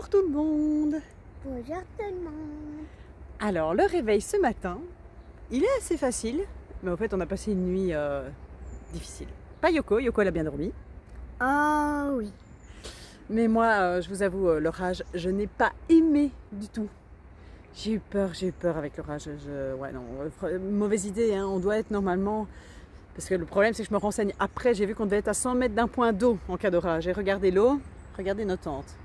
Bonjour tout le monde. Bonjour tout le monde. Alors le réveil ce matin, il est assez facile, mais en fait on a passé une nuit difficile. Pas Yoko, Yoko elle a bien dormi. Oh oui. Mais moi je vous avoue l'orage, je n'ai pas aimé du tout. J'ai eu peur avec l'orage. Ouais non, mauvaise idée, hein. On doit être normalement... Parce que le problème c'est que je me renseigne après, j'ai vu qu'on devait être à 100 mètres d'un point d'eau en cas d'orage. Et regardez l'eau, regardez nos tentes.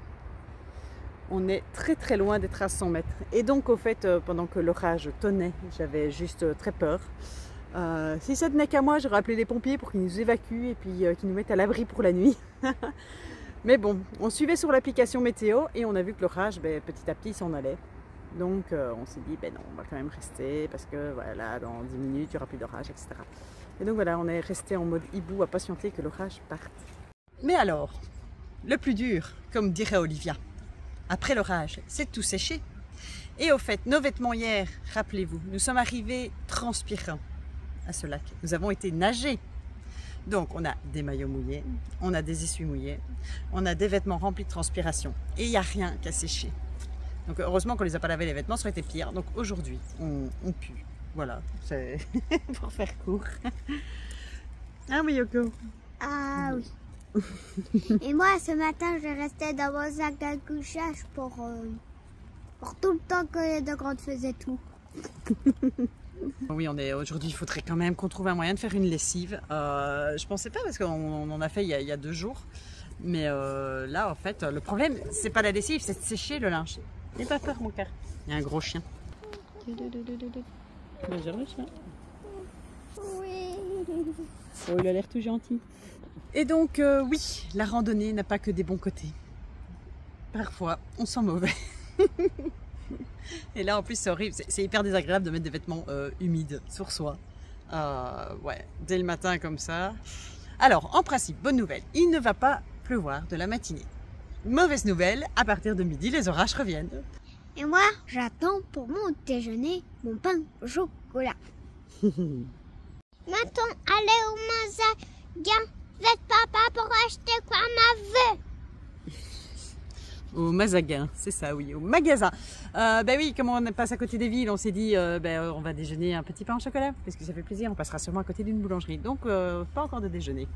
On est très loin d'être à 100 mètres. Et donc au fait, pendant que l'orage tonnait, j'avais juste très peur. Si ça tenait qu'à moi, j'aurais appelé les pompiers pour qu'ils nous évacuent et puis qu'ils nous mettent à l'abri pour la nuit. Mais bon, on suivait sur l'application météo et on a vu que l'orage, petit à petit, s'en allait. Donc on s'est dit, non, on va quand même rester parce que voilà, dans 10 minutes, il n'y aura plus d'orage, etc. Et donc voilà, on est resté en mode hibou à patienter que l'orage parte. Mais alors, le plus dur, comme dirait Olivia, après l'orage, c'est de tout sécher. Et au fait, nos vêtements hier, rappelez-vous, nous sommes arrivés transpirants à ce lac. Nous avons été nager. Donc on a des maillots mouillés, on a des essuies mouillés, on a des vêtements remplis de transpiration. Et il n'y a rien qu'à sécher. Donc heureusement qu'on ne les a pas lavés les vêtements, ça aurait été pire. Donc aujourd'hui, on pue. Voilà, c'est pour faire court. Ah oui Yoko. Ah oui. Et moi ce matin je restais dans mon sac à couchage pour tout le temps que les deux grandes faisaient tout. Oui, aujourd'hui, il faudrait quand même qu'on trouve un moyen de faire une lessive. Je pensais pas parce qu'on en a fait il y a 2 jours. Mais là, en fait, le problème, c'est pas la lessive, c'est de sécher le linge. N'aie pas peur, mon cœur. Il y a un gros chien. Bonjour le chien. Oui. Oh, il a l'air tout gentil. Et donc, oui, la randonnée n'a pas que des bons côtés. Parfois, on sent mauvais. Et là, en plus, c'est horrible. C'est hyper désagréable de mettre des vêtements humides sur soi. Ouais, dès le matin comme ça. Alors, en principe, bonne nouvelle, il ne va pas pleuvoir de la matinée. Mauvaise nouvelle, à partir de midi, les orages reviennent. Et moi, j'attends pour mon déjeuner mon pain au chocolat. Maintenant, allez au magasin avec papa pour acheter quoi ma veut. Au Mazaguin, c'est ça, oui, au magasin. Oui, comme on passe à côté des villes, on s'est dit, on va déjeuner un petit pain au chocolat, parce que ça fait plaisir, on passera sûrement à côté d'une boulangerie. Donc, pas encore de déjeuner.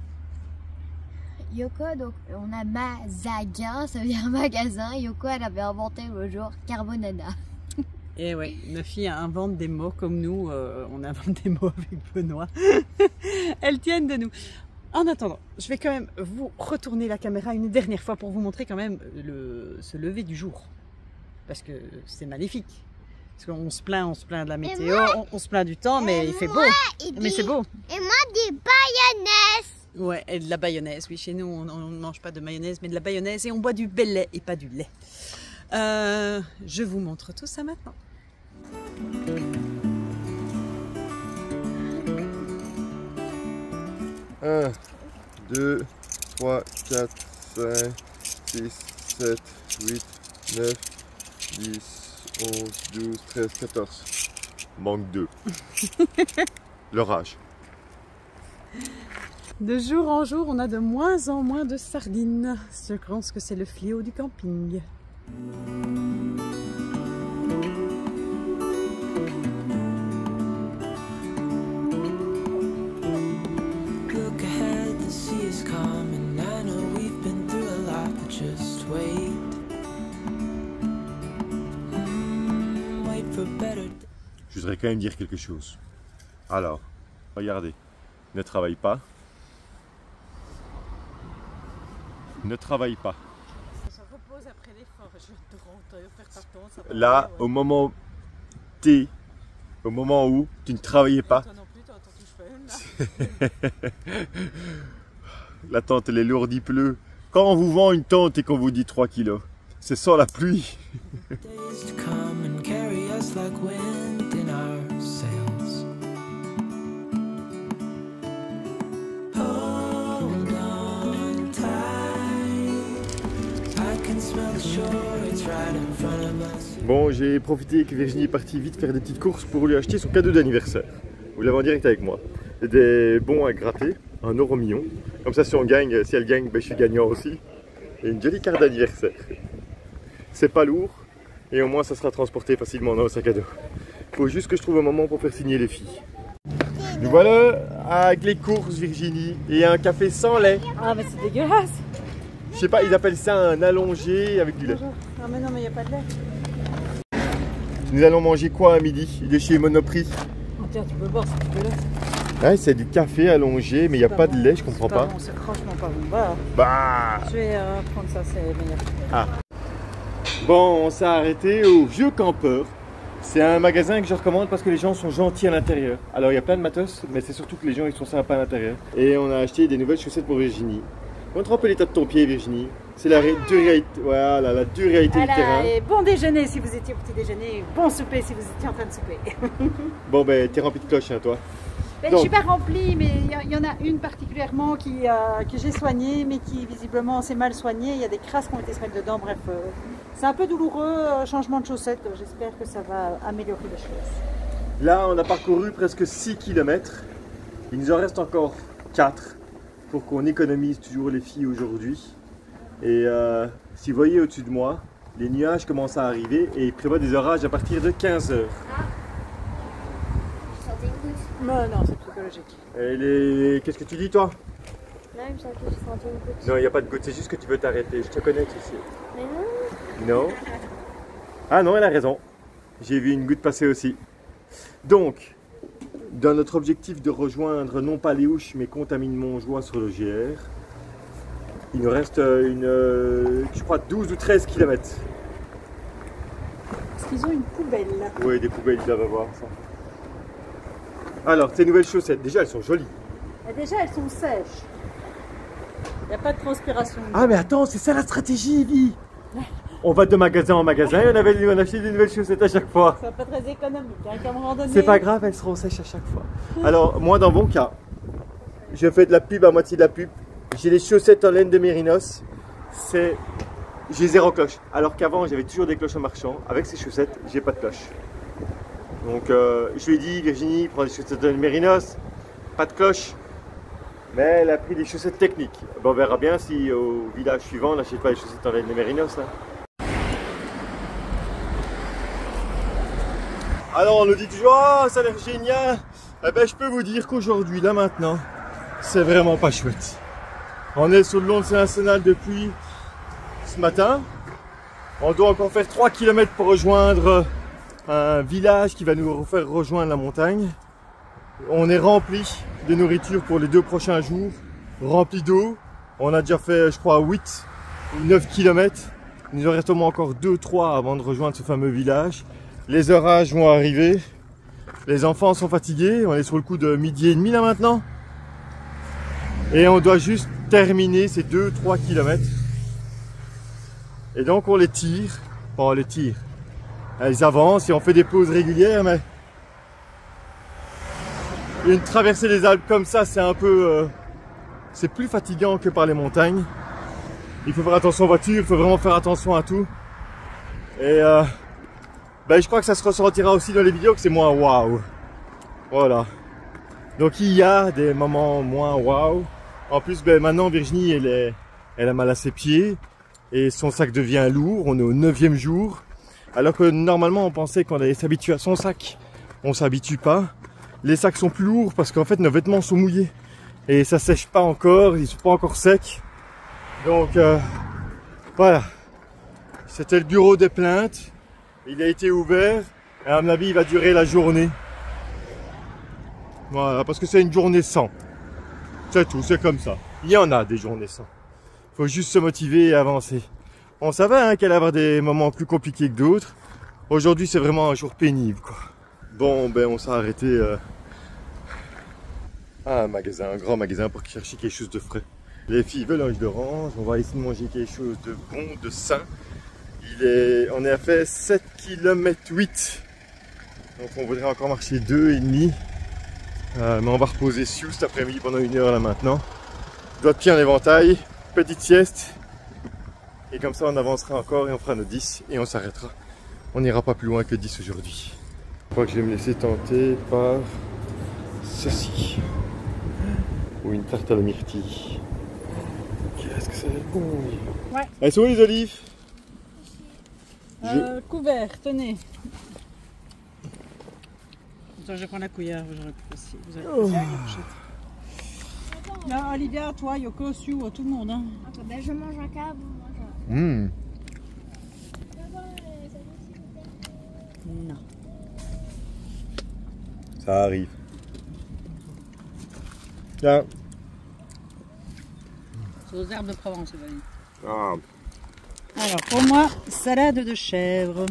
Yoko, donc on a Mazaguin, ça veut dire magasin. Yoko, elle avait inventé le jour carbonana. Et ouais, nos filles inventent des mots comme nous, on invente des mots avec Benoît. Elles tiennent de nous. En attendant, je vais quand même vous retourner la caméra une dernière fois pour vous montrer quand même ce lever du jour. Parce que c'est magnifique. Parce qu'on se plaint de la météo, on se plaint du temps, mais il fait beau. Mais c'est beau. Et moi, des mayonnaise. Ouais, et de la mayonnaise. Oui, chez nous, on ne mange pas de mayonnaise, mais de la mayonnaise. Et on boit du bel lait et pas du lait. Je vous montre tout ça maintenant. Un, 2, 3, 4, 5, 6, 7, 8, 9, 10, 11, 12, 13, 14. Manque 2. L'orage. De jour en jour, on a de moins en moins de sardines. Je pense que c'est le fléau du camping. Je voudrais quand même dire quelque chose. Alors, regardez, ne travaille pas. Ne travaille pas. Ça repose après l'effort. Je rentre faire ta temps. Là, au moment T, au moment où tu ne travaillais pas. Toi non plus, t'en touches pas une là. La tente elle est lourde, il pleut. Quand on vous vend une tente et qu'on vous dit 3 kilos, c'est sans la pluie. Bon, j'ai profité que Virginie est partie vite faire des petites courses pour lui acheter son cadeau d'anniversaire. Vous l'avez en direct avec moi. Des bons à gratter, 1 euro million. Comme ça, si on gagne, si elle gagne, je suis gagnant aussi. Et une jolie carte d'anniversaire. c'est pas lourd et au moins ça sera transporté facilement dans le sac à dos. Il faut juste que je trouve un moment pour faire signer les filles. Nous voilà avec les courses Virginie et un café sans lait. Ah mais c'est dégueulasse. Je sais pas, ils appellent ça un allongé avec du lait. Ah mais non mais il n'y a pas de lait. Nous allons manger quoi à midi de chez Monoprix? Oh, tiens, tu peux boire, c'est dégueulasse. Ouais, c'est du café allongé mais il n'y a pas de lait, je comprends pas. Bon, c'est franchement pas bon. Bah, Bah. je vais prendre ça, c'est meilleur. Ah. Bon, on s'est arrêté au Vieux Campeur. C'est un magasin que je recommande parce que les gens sont gentils à l'intérieur. Alors il y a plein de matos, mais c'est surtout que les gens ils sont sympas à l'intérieur. Et on a acheté des nouvelles chaussettes pour Virginie. Montre un peu l'état de ton pied Virginie. C'est la dure réalité, voilà, la dure réalité du terrain. Et bon déjeuner si vous étiez au petit déjeuner, bon souper si vous étiez en train de souper. Bon ben t'es rempli de cloches hein, toi. Ben, je ne suis pas remplie, mais il y en a une particulièrement que j'ai soignée, mais qui visiblement s'est mal soignée. Il y a des crasses qui ont été se mettre dedans, bref. C'est un peu douloureux, changement de chaussettes. J'espère que ça va améliorer les choses. Là on a parcouru presque 6 km. Il nous en reste encore 4 pour qu'on économise toujours les filles aujourd'hui. Et si vous voyez au-dessus de moi, les nuages commencent à arriver et ils prévoient des orages à partir de 15 h. Non, non, c'est psychologique. Et qu'est-ce que tu dis toi? Non, il me semble que j'ai senti une goutte. Non, il n'y a pas de goutte, c'est juste que tu veux t'arrêter. Je te connais, tu sais. Mais non. Non? Ah non, elle a raison. J'ai vu une goutte passer aussi. Donc, dans notre objectif de rejoindre non pas les Ouches, mais Contamine-Montjoie sur le GR, il nous reste je crois 12 ou 13 km. Est-ce qu'ils ont une poubelle là? Oui, des poubelles, ils doivent avoir ça. Alors, tes nouvelles chaussettes, déjà elles sont jolies. Et déjà, elles sont sèches. Il n'y a pas de transpiration. Ah, mais attends, c'est ça la stratégie, Evie. On va de magasin en magasin et on achète des nouvelles chaussettes à chaque fois. C'est pas très économique, hein, qu'à un moment donné. C'est pas grave, elles seront sèches à chaque fois. Alors, moi, dans mon cas, je fais de la pub à moitié de la pub. J'ai les chaussettes en laine de mérinos. J'ai 0 cloche. Alors qu'avant, j'avais toujours des cloches en marchand. Avec ces chaussettes, j'ai pas de cloche. Donc, je lui ai dit, Virginie, prends des chaussettes de laine mérinos. Pas de cloche. Mais elle a pris des chaussettes techniques. Bon, on verra bien si au village suivant, on n'achète pas les chaussettes en laine de mérinos. Hein. Alors, on nous dit toujours, oh, ça a l'air génial. Eh ben, je peux vous dire qu'aujourd'hui, là maintenant, c'est vraiment pas chouette. On est sur le long de Saint-National depuis ce matin. On doit encore faire 3 km pour rejoindre un village qui va nous faire rejoindre la montagne. On est rempli de nourriture pour les 2 prochains jours, rempli d'eau. On a déjà fait, je crois, 8 ou 9 km. Il nous en reste au moins encore 2-3 avant de rejoindre ce fameux village. Les orages vont arriver. Les enfants sont fatigués. On est sur le coup de 12h30 là maintenant. Et on doit juste terminer ces 2-3 km. Et donc on les tire. Bon, on les tire. Elles avancent et on fait des pauses régulières, mais une traversée des Alpes comme ça, c'est un peu... c'est plus fatigant que par les montagnes. Il faut faire attention aux voitures, il faut vraiment faire attention à tout. Et je crois que ça se ressentira aussi dans les vidéos que c'est moins waouh. Voilà. Donc il y a des moments moins waouh. En plus, maintenant Virginie, elle a mal à ses pieds et son sac devient lourd. On est au 9e jour. Alors que normalement, on pensait qu'on allait s'habituer à son sac. On s'habitue pas. Les sacs sont plus lourds parce qu'en fait, nos vêtements sont mouillés. Et ça sèche pas encore, ils sont pas encore secs. Donc, voilà. C'était le bureau des plaintes. Il a été ouvert. Et à mon avis, il va durer la journée. Voilà, parce que c'est une journée sans. C'est tout, c'est comme ça. Il y en a des journées sans. Faut juste se motiver et avancer. On savait hein, qu'elle allait avoir des moments plus compliqués que d'autres. Aujourd'hui, c'est vraiment un jour pénible, quoi. Bon, on s'est arrêté à un magasin, un grand magasin pour chercher quelque chose de frais. Les filles veulent un jus d'orange. On va essayer de manger quelque chose de bon, de sain. On est à fait 7 km 8. Donc on voudrait encore marcher 2,5. Mais on va reposer Sioux cet après-midi pendant 1 heure là maintenant. Doigt de pied en éventail, petite sieste. Et comme ça on avancera encore et on fera nos 10 et on s'arrêtera. On n'ira pas plus loin que 10 aujourd'hui. Je crois que je vais me laisser tenter par ceci. Ou une tarte à la myrtille. Qu'est-ce que ça va être bon. Ouais. Elles sont où les olives? Couvert, tenez. Attends, je prends la cuillère, j'aurais pu passer. Vous avez passé la fourchette. Là, Olivia, toi, Yoko, Sue, tout le monde. Hein. Attends, ben je mange un câble, moi je... Non. Ça arrive. Tiens. C'est aux herbes de Provence, Valérie. Ah. Alors, pour moi, salade de chèvre.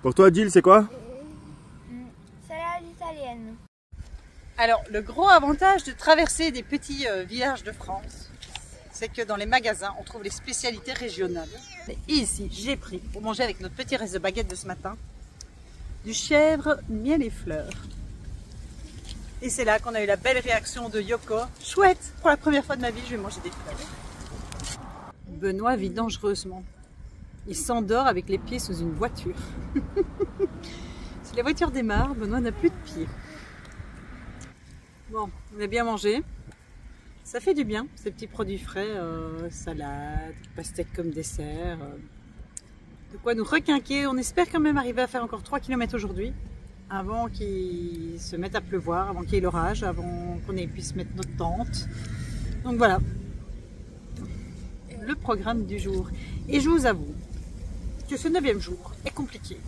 Pour toi, Jill, c'est quoi? Salade italienne. Alors, le gros avantage de traverser des petits villages de France, c'est que dans les magasins, on trouve les spécialités régionales. Et ici, j'ai pris, pour manger avec notre petit reste de baguette de ce matin, du chèvre, miel et fleurs. Et c'est là qu'on a eu la belle réaction de Yoko. Chouette, pour la première fois de ma vie, je vais manger des fleurs. Benoît vit dangereusement. Il s'endort avec les pieds sous une voiture. Si la voiture démarre, Benoît n'a plus de pieds. Bon, on a bien mangé. Ça fait du bien, ces petits produits frais, salade, pastèque comme dessert. De quoi nous requinquer. On espère quand même arriver à faire encore 3 km aujourd'hui, avant qu'il se mette à pleuvoir, avant qu'il y ait l'orage, avant qu'on puisse mettre notre tente. Donc voilà, le programme du jour. Et je vous avoue que ce 9e jour est compliqué.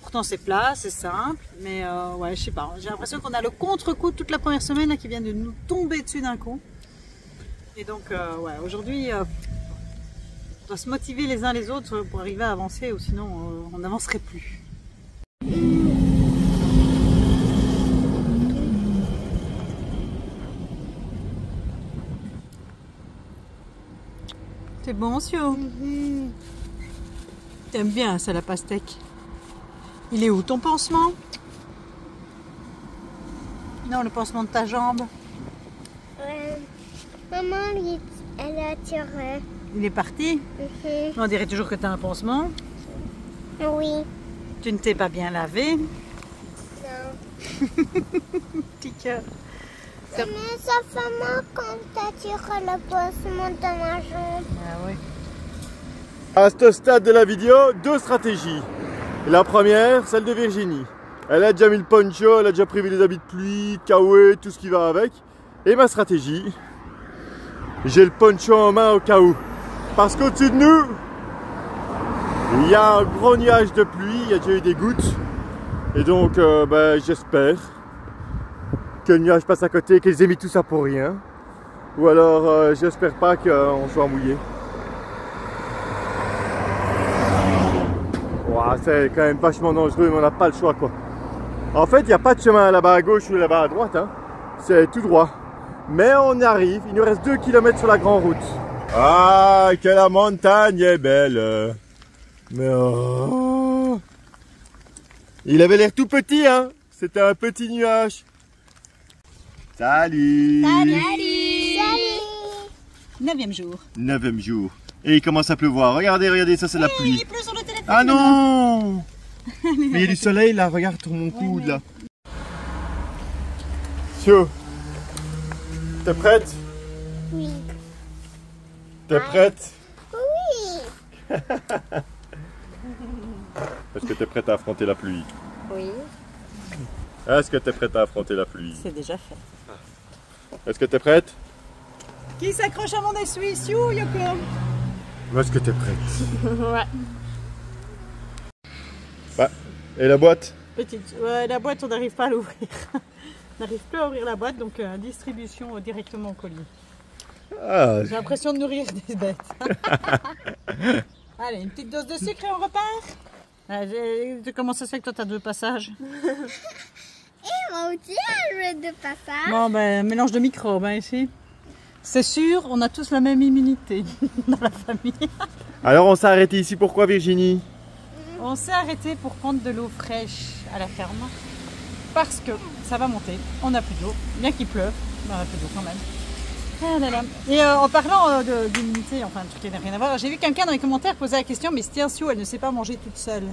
Pourtant c'est plat, c'est simple, mais ouais, je sais pas, j'ai l'impression qu'on a le contre-coup toute la première semaine là, qui vient de nous tomber dessus d'un coup. Et donc ouais, aujourd'hui on doit se motiver les uns les autres pour arriver à avancer, ou sinon on n'avancerait plus. C'est bon, Sio? T'aimes bien ça, la pastèque? Il est où ton pansement? Non, le pansement de ta jambe. Maman, elle a tiré. Il est parti? On dirait toujours que tu as un pansement. Oui. Tu ne t'es pas bien lavé? Non. Petit cœur. Mais ça fait mal quand tu tiré le pansement de ma jambe. Ah oui. À ce stade de la vidéo, 2 stratégies. La première, celle de Virginie. Elle a déjà mis le poncho, elle a déjà prévu les habits de pluie, kawaii, tout ce qui va avec. Et ma stratégie, j'ai le poncho en main au cas où. Parce qu'au-dessus de nous, il y a un gros nuage de pluie, il y a déjà eu des gouttes. Et donc, j'espère que le nuage passe à côté, qu'ils aient mis tout ça pour rien. Ou alors, j'espère pas qu'on soit mouillé. Wow, c'est quand même vachement dangereux, mais on n'a pas le choix, quoi. En fait, il n'y a pas de chemin là-bas à gauche ou là-bas à droite, hein. C'est tout droit. Mais on y arrive, il nous reste 2 km sur la grande route. Ah, que la montagne est belle. Mais oh. Il avait l'air tout petit, hein. C'était un petit nuage. Salut. Salut. 9e jour. 9e jour. Et il commence à pleuvoir. Regardez, regardez, ça c'est la pluie. Il pleut sur le téléphone. Ah non. Mais il y a du soleil là, regarde sur mon coude là. Sio, t'es prête? Oui. T'es prête? Oui. Est-ce que t'es prête à affronter la pluie? Oui. Est-ce que t'es prête à affronter la pluie? C'est déjà fait. Est-ce que t'es prête? Qui s'accroche à mon essuie-sous, Yoko? Est-ce que t'es prête? Ouais. Bah, et la boîte? Petite. Ouais, la boîte, on n'arrive pas à l'ouvrir. On n'arrive plus à ouvrir la boîte, donc distribution directement au colis. Ah. J'ai l'impression de nourrir des bêtes. Allez, une petite dose de sucre et on repart. Comment ça se fait que toi, tu as 2 passages? Et moi aussi, j'ai 2 passages. Bon, ben, mélange de microbes hein, ici. C'est sûr, on a tous la même immunité dans la famille. Alors on s'est arrêté ici, pourquoi Virginie? On s'est arrêté pour prendre de l'eau fraîche à la ferme. Parce que ça va monter, on n'a plus d'eau, bien qu'il pleuve, mais on n'a plus d'eau quand même. Ah là là. Et en parlant d'immunité, enfin un truc qui n'a rien à voir, j'ai vu quelqu'un dans les commentaires poser la question, mais tiens, Sio, elle ne sait pas manger toute seule.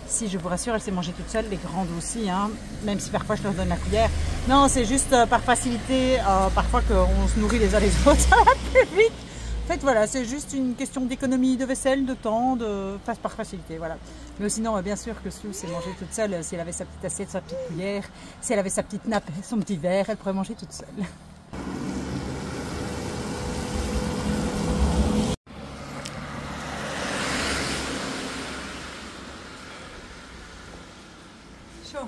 Si, je vous rassure, elle sait manger toute seule, les grandes aussi, hein, même si parfois je leur donne la cuillère. Non, c'est juste par facilité, parfois qu'on se nourrit les uns les autres, ça va plus vite. fait, voilà, c'est juste une question d'économie de vaisselle, de temps, par facilité, voilà. Mais sinon, bien sûr que Sue sait manger toute seule. Si elle avait sa petite assiette, sa petite cuillère, si elle avait sa petite nappe, son petit verre, elle pourrait manger toute seule. Chaud.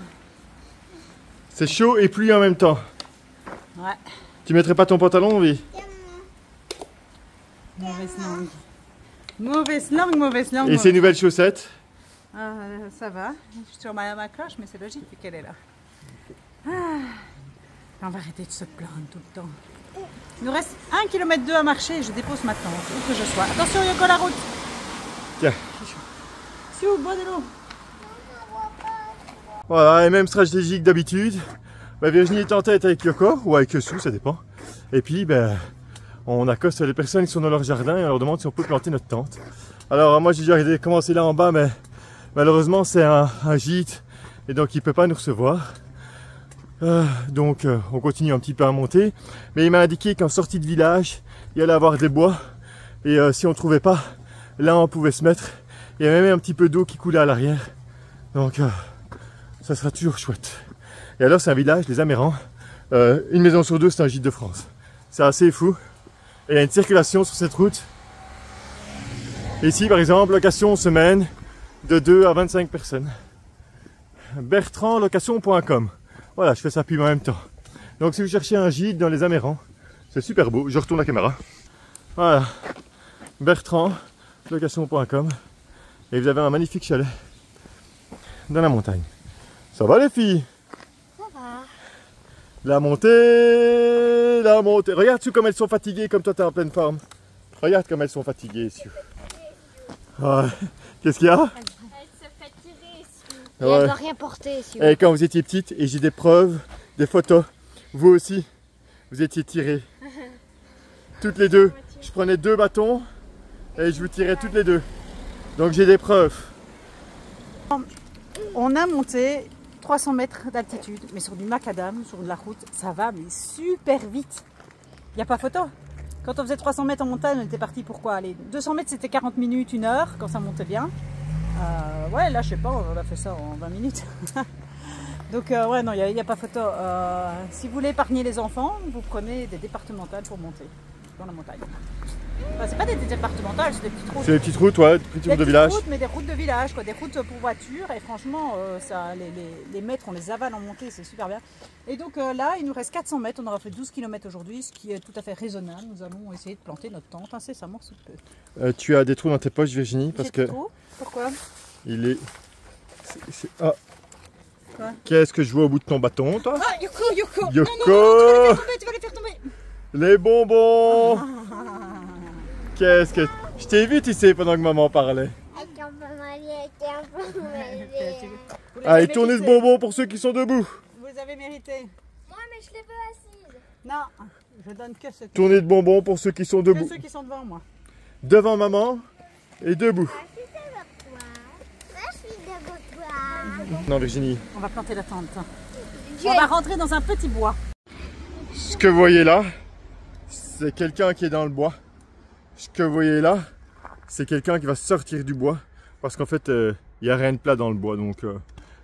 C'est chaud et pluie en même temps. Ouais. Tu mettrais pas ton pantalon, oui? Mauvaise langue. Mauvaise langue, mauvaise langue. Et ses nouvelles chaussettes? Ça va. Je suis sur ma cloche, mais c'est logique qu'elle est là. On va arrêter de se plaindre tout le temps. Il nous reste 1,2 km à marcher et je dépose ma tente, où que je sois. Attention, Yoko, la route. Tiens. Si où, bois de l'eau. Voilà, et même stratégie que d'habitude. Virginie est en tête avec Yoko, ou avec Sue, ça dépend. Et puis, on accoste les personnes qui sont dans leur jardin et on leur demande si on peut planter notre tente. Alors, moi, j'ai déjà commencé là en bas, mais malheureusement, c'est un gîte et donc il ne peut pas nous recevoir. Donc, on continue un petit peu à monter. Mais il m'a indiqué qu'en sortie de village, il allait avoir des bois. Et si on ne trouvait pas, là, on pouvait se mettre. Il y a même un petit peu d'eau qui coulait à l'arrière. Donc, ça sera toujours chouette. Et alors, c'est un village, les Amérans. Une maison sur deux, c'est un gîte de France. C'est assez fou. Et il y a une circulation sur cette route. Ici, par exemple, location semaine de 2 à 25 personnes. bertrandlocation.com. Voilà, je fais ça pub en même temps. Donc, si vous cherchez un gîte dans les Amérans, c'est super beau. Je retourne la caméra. Voilà. bertrandlocation.com. Et vous avez un magnifique chalet dans la montagne. Ça va les filles? Ça va. La montée, la montée. Regarde Sue comme elles sont fatiguées, comme toi t'es en pleine forme. Regarde comme elles sont fatiguées, Sue. Ouais. Qu'est-ce qu'il y a? Elle se fait tirer, Sue. Ouais. Et elle n'a rien porté, Sue. Et quand vous étiez petite, et j'ai des preuves, des photos, vous aussi, vous étiez tirées. Toutes les deux. Je prenais 2 bâtons et je vous tirais toutes les deux. Donc j'ai des preuves. On a monté 300 mètres d'altitude, mais sur du macadam, sur de la route, ça va mais super vite. Il n'y a pas photo. Quand on faisait 300 mètres en montagne, on était parti pour quoi? Allez, 200 mètres c'était 40 minutes, 1 heure, quand ça montait bien. Ouais, là je sais pas, on a fait ça en 20 minutes. Donc ouais, non, il n'y a pas photo. Si vous voulez épargner les enfants, vous prenez des départementales pour monter dans la montagne. Enfin, c'est pas des départementales, c'est des petites routes. C'est des petites routes, ouais, des petites routes de village. Routes, mais des routes de village, quoi, des routes pour voitures. Et franchement, les mètres, on les avale en montée, c'est super bien. Et donc là, il nous reste 400 mètres. On aura fait 12 km aujourd'hui, ce qui est tout à fait raisonnable. Nous allons essayer de planter notre tente incessamment sous peu. Tu as des trous dans tes poches, Virginie, parce que... Pourquoi? Il est... Ah. Quoi? Qu'est-ce que je vois au bout de ton bâton, toi? Ah, Yoko, Yoko! Yoko! Non, tu vas les faire tomber! Les bonbons! Qu'est-ce que... Je t'ai vu, tu sais, pendant que maman parlait. Allez, tournez ce bonbon pour ceux qui sont debout. Vous avez mérité. Moi, mais je les veux assises. Non, je donne que ceux qui... Tournez de bonbons pour ceux qui sont debout. Que ceux qui sont devant moi. Devant maman et debout. Non, Virginie. On va planter la tente. On va rentrer dans un petit bois. Ce que vous voyez là, c'est quelqu'un qui est dans le bois. Ce que vous voyez là, c'est quelqu'un qui va sortir du bois. Parce qu'en fait, il n'y a rien de plat dans le bois. Donc,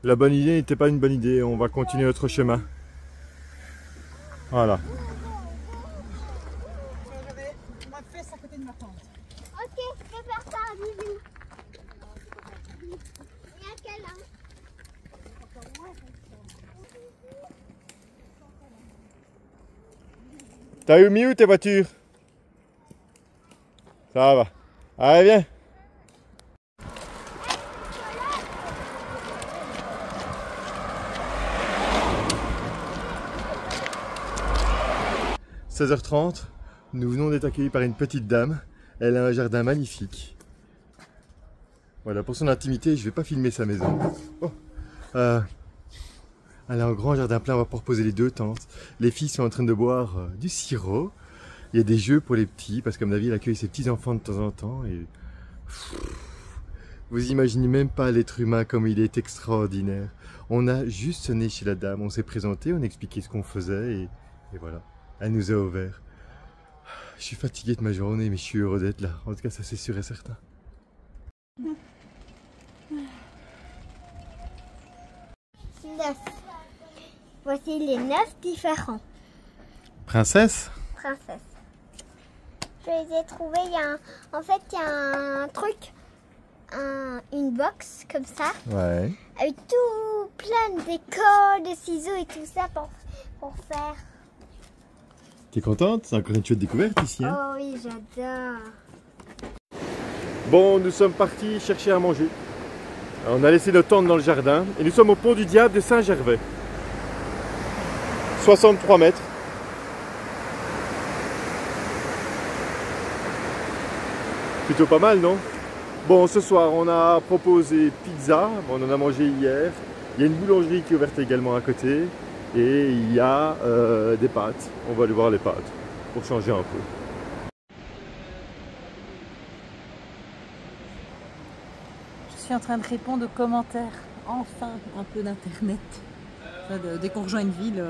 la bonne idée n'était pas une bonne idée. On va continuer notre chemin. Voilà. On va faire ça à côté de ma tente. Ok, je vais faire ça, bisous. Il y a quel âge? T'as eu mis où tes voitures? Ça va. Allez, viens. « 16h30, nous venons d'être accueillis par une petite dame. Elle a un jardin magnifique. Voilà, pour son intimité, je ne vais pas filmer sa maison. Oh. Elle a un grand jardin plein, on va pouvoir poser les 2 tentes. Les filles sont en train de boire du sirop. Il y a des jeux pour les petits, parce que comme David accueille ses petits-enfants de temps en temps. Et... Vous imaginez même pas l'être humain comme il est extraordinaire. On a juste sonné chez la dame, on s'est présenté, on a expliqué ce qu'on faisait et voilà. Elle nous a ouvert. Je suis fatigué de ma journée, mais je suis heureux d'être là. En tout cas, ça c'est sûr et certain. 9. Voici les 9 différents. Princesse? Princesse. Je les ai trouvés. En fait, il y a un truc, une box comme ça, Ouais. avec tout plein d'écoles, de ciseaux et tout ça pour faire. T'es contente? C'est encore une chouette découverte ici, hein? Oh oui, j'adore. Bon, nous sommes partis chercher à manger. On a laissé notre tente dans le jardin et nous sommes au pont du Diable de Saint-Gervais. 63 mètres. Plutôt pas mal, non? Bon, ce soir, on a proposé pizza. On en a mangé hier. Il y a une boulangerie qui est ouverte également à côté. Et il y a des pâtes. On va aller voir les pâtes pour changer un peu. Je suis en train de répondre aux commentaires. Enfin, un peu d'internet. Dès qu'on rejoint une ville,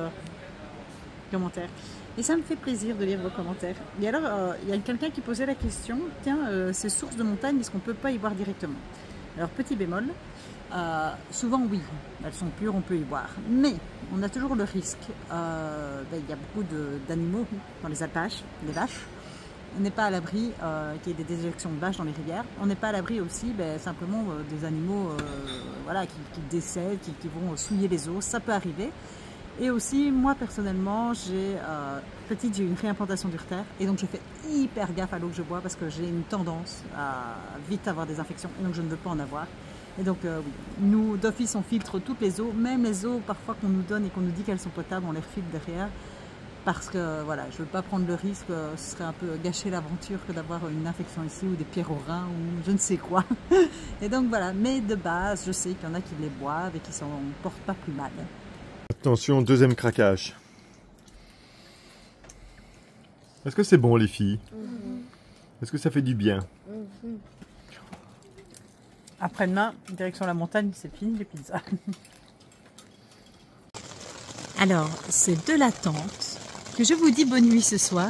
commentaires. Et ça me fait plaisir de lire vos commentaires. Et alors, il y a quelqu'un qui posait la question, tiens, ces sources de montagne, est-ce qu'on ne peut pas y voir directement? Alors, petit bémol, souvent oui, elles sont pures, on peut y voir. Mais on a toujours le risque, il y a beaucoup d'animaux dans les alpages, les vaches. On n'est pas à l'abri qu'il y ait des déjections de vaches dans les rivières. On n'est pas à l'abri aussi simplement des animaux voilà, qui décèdent, qui vont souiller les eaux. Ça peut arriver. Et aussi, moi personnellement, j'ai une réimplantation d'urtère et donc je fais hyper gaffe à l'eau que je bois parce que j'ai une tendance à vite avoir des infections et donc je ne veux pas en avoir. Et donc oui, nous d'office on filtre toutes les eaux, même les eaux parfois qu'on nous donne et qu'on nous dit qu'elles sont potables, on les refiltre derrière parce que voilà, je ne veux pas prendre le risque, ce serait un peu gâcher l'aventure que d'avoir une infection ici ou des pierres au rein ou je ne sais quoi. Et donc voilà, mais de base, je sais qu'il y en a qui les boivent et qui s'en portent pas plus mal. Attention, deuxième craquage. Est-ce que c'est bon les filles? Est-ce que ça fait du bien? Après-demain, direction la montagne, c'est fini les pizzas. Alors, c'est de l'attente que je vous dis bonne nuit ce soir.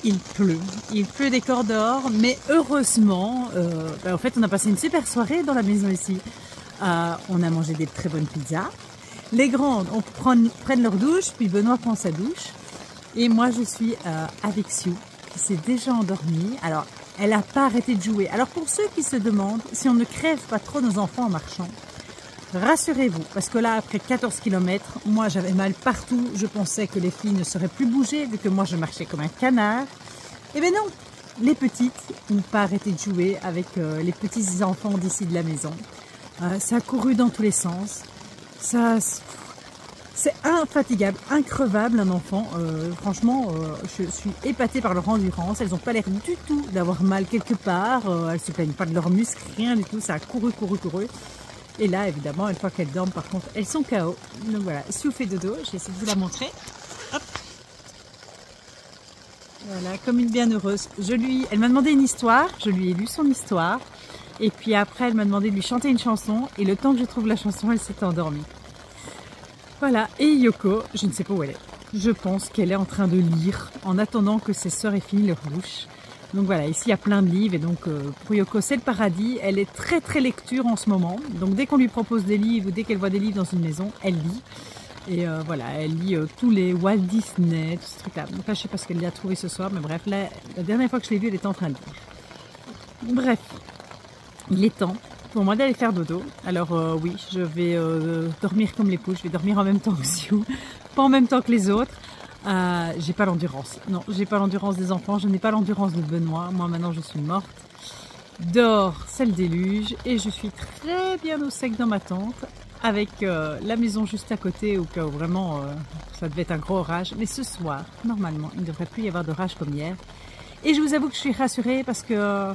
Il pleut des corps dehors, mais heureusement, en fait, on a passé une super soirée dans la maison ici. On a mangé des très bonnes pizzas. Les grandes prennent leur douche, puis Benoît prend sa douche. Et moi, je suis avec Sue, qui s'est déjà endormie. Alors, elle n'a pas arrêté de jouer. Alors, pour ceux qui se demandent si on ne crève pas trop nos enfants en marchant, rassurez-vous, parce que là, après 14 km, moi, j'avais mal partout. Je pensais que les filles ne sauraient plus bouger, vu que moi, je marchais comme un canard. Eh bien non, les petites n'ont pas arrêté de jouer avec les petits enfants d'ici de la maison. Ça a couru dans tous les sens. C'est infatigable, increvable un enfant. Franchement, je suis épatée par leur endurance. Elles n'ont pas l'air du tout d'avoir mal quelque part. Elles ne se plaignent pas de leurs muscles, rien du tout. Ça a couru. Et là, évidemment, une fois qu'elles dorment, par contre, elles sont KO. Donc voilà, Sue fait dodo. Je vais essayer de vous la montrer. Hop. Voilà, comme une bienheureuse. Elle m'a demandé une histoire. Je lui ai lu son histoire. Et puis après, elle m'a demandé de lui chanter une chanson. Et le temps que je trouve la chanson, elle s'est endormie. Voilà. Et Yoko, je ne sais pas où elle est. Je pense qu'elle est en train de lire en attendant que ses sœurs aient fini leur douche. Donc voilà, ici il y a plein de livres. Et donc pour Yoko, c'est le paradis. Elle est très lecture en ce moment. Donc dès qu'on lui propose des livres ou dès qu'elle voit des livres dans une maison, elle lit. Et voilà, elle lit tous les Walt Disney, tout ce truc-là. Donc là, je ne sais pas ce qu'elle a trouvé ce soir. Mais bref, là, la dernière fois que je l'ai vue, elle était en train de lire. Bref. Il est temps pour moi d'aller faire dodo. Alors oui, je vais dormir comme les poules. Je vais dormir en même temps que Sue, pas en même temps que les autres. J'ai pas l'endurance. Non, j'ai pas l'endurance des enfants. Je n'ai pas l'endurance de Benoît. Moi maintenant, je suis morte. Dehors, c'est le déluge et je suis très bien au sec dans ma tente avec la maison juste à côté au cas où vraiment ça devait être un gros orage. Mais ce soir, normalement, il ne devrait plus y avoir d'orage comme hier. Et je vous avoue que je suis rassurée parce que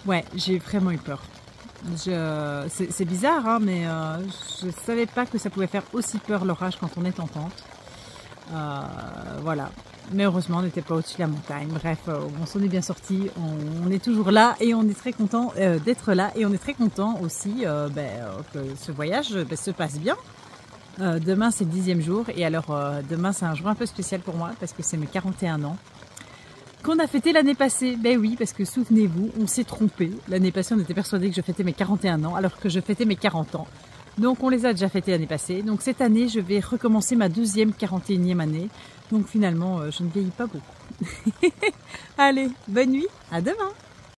ouais, j'ai vraiment eu peur. C'est bizarre, hein, mais je ne savais pas que ça pouvait faire aussi peur l'orage quand on est en tente. Voilà. Mais heureusement, on n'était pas au-dessus de la montagne. Bref, on s'en est bien sorti. On est toujours là et on est très content d'être là. Et on est très content aussi que ce voyage se passe bien. Demain, c'est le 10e jour. Et alors, demain, c'est un jour un peu spécial pour moi parce que c'est mes 41 ans. qu'on a fêté l'année passée. Ben oui, parce que souvenez-vous, on s'est trompé. L'année passée, on était persuadé que je fêtais mes 41 ans, alors que je fêtais mes 40 ans. Donc on les a déjà fêtés l'année passée. Donc cette année, je vais recommencer ma deuxième 41e année. Donc finalement, je ne vieillis pas beaucoup. Allez, bonne nuit, à demain!